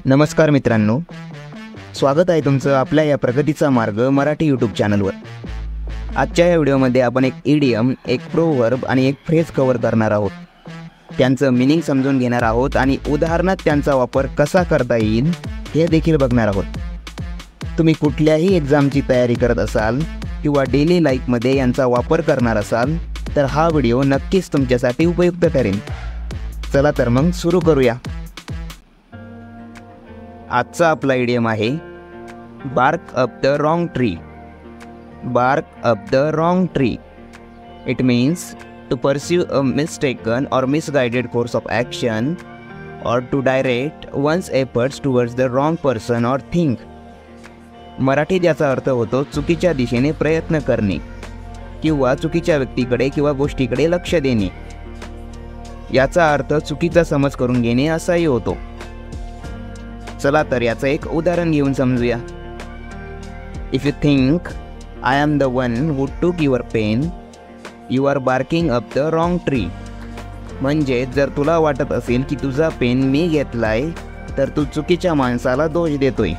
नमस्कार मित्रांनो, स्वागत आहे तुमचं आपल्या या प्रगतीचा मार्ग मराठी यूट्यूब चॅनलवर। आजच्या या व्हिडिओमध्ये आपण एक इडियम, एक प्रोवर्ब आणि एक फ्रेज कव्हर करणार आहोत। त्यांचं मीनिंग समजून घेणार आहोत आणि उदाहरणात त्यांचा वापर कसा करता येईल हे देखील बघणार आहोत। तुम्ही कुठल्याही एक्झामची तयारी करत असाल किंवा डेली लाईफमध्ये यांचा वापर करणार असाल तर हा व्हिडिओ नक्कीच तुमच्यासाठी उपयुक्त ठरेल। चला तर मग सुरू करूया। आजचा आपला इडियम आहे bark up the wrong tree. Bark up the wrong tree it means to pursue a mistaken or misguided course of action or to direct one's efforts towards the wrong person or thing. मराठीत याचा अर्थ होतो चुकीच्या दिशेने प्रयत्न करणे किंवा चुकीच्या व्यक्तीकडे किंवा गोष्टीकडे लक्ष देणे। याचा अर्थ चुकीचा समज करून घेणे असाही होतो। चला तर याचं एक उदाहरण घेऊन समजूया। If you think I am the one who took your pen you are barking up the wrong tree. म्हणजे जर तुला वाटत असेल की तुझा पेन मी घेतलाय तर तू चुकीच्या माणसाला दोष देतोय।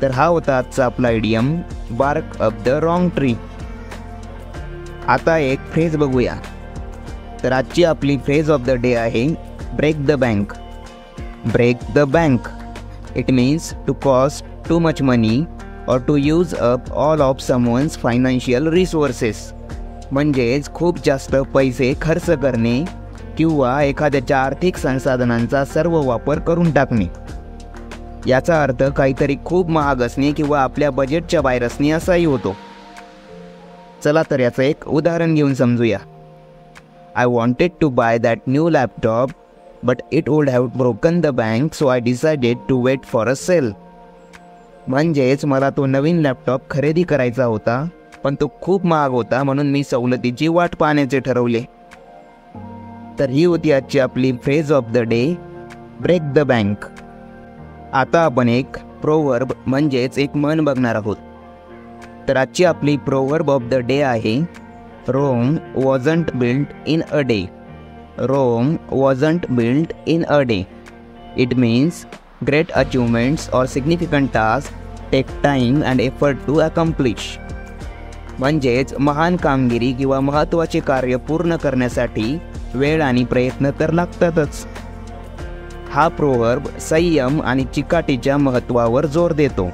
तर हा होता आजचा आपला idiom bark up the wrong tree. आता एक फ्रेज बघूया। तर आजची आपली फ्रेज ऑफ द डे आहे break the bank. Break the bank. It means to cost too much money or to use up all of someone's financial resources. म्हणजेच खूप जास्त पैसे खर्च करणे किंवा एखाद्याच्या आर्थिक संसाधनांचा सर्व वापर करून टाकणे। याचा अर्थ काहीतरी खूप महाग असणे किंवा आपल्या बजेटच्या बाहेर असणे असाही होतो। चला तर याचं एक उदाहरण घेऊन समजूया। I wanted to buy that new laptop but it would have broken the bank so I decided to wait for a sale. म्हणजेच मला तो नवीन लॅपटॉप खरेदी करायचा होता पण तो खूप महाग होता म्हणून मी सवलतीची वाट पाहण्याचे ठरवले। तर ही होती आजची आपली phrase of the day break the bank. आता आपण एक प्रोवर्ब म्हणजेच एक म्हण बघणार आहोत। तर आजची आपली प्रोवर्ब ऑफ द डे आहे Rome wasn't built in a day. Rome wasn't built in a day. It means great achievements or significant tasks take time and effort to accomplish. म्हणजेच महान कामगिरी किंवा महत्त्वाचे कार्य पूर्ण करण्यासाठी वेळ आणि प्रयत्न तर लागतातच। हा प्रोवर्ब संयम आणि चिकाटीच्या महत्त्वावर जोर देतो।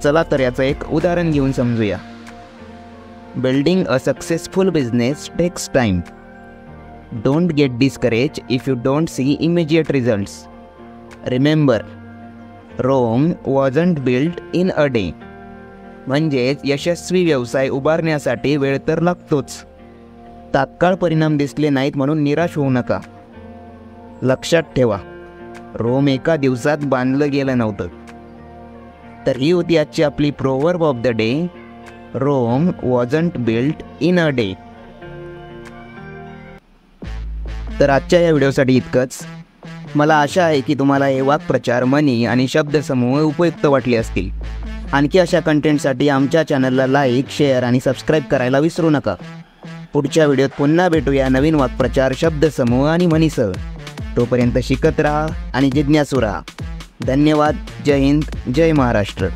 चला तर याचं एक उदाहरण घेऊन समजूया। Building a successful business takes time. Don't get discouraged if you don't see immediate results. Remember, Rome wasn't built in a day. म्हणजेच यशस्वी व्यवसाय उभारण्यासाठी वेळ तर लागतोच। तात्काळ परिणाम दिसले नाहीत म्हणून निराश होऊ नका। लक्षात ठेवा, रोम एका दिवसात बांधलं गेलं नव्हतं। तर ही होती आजची आपली proverb of the day Rome wasn't built in a day. तर आजच्या या व्हिडिओसाठी इतकंच। मला आशा आहे की तुम्हाला हे वाक्प्रचार, म्हणी आणि शब्दसमूह उपयुक्त वाटले असतील। आणखी अशा कंटेंटसाठी आमच्या चॅनलला लाईक, शेअर आणि सबस्क्राईब करायला विसरू नका। पुढच्या व्हिडिओत पुन्हा भेटूया नवीन वाक्प्रचार, शब्दसमूह आणि म्हणीसह। तोपर्यंत शिकत राहा आणि जिज्ञासू राहा। धन्यवाद। जय हिंद, जय महाराष्ट्र।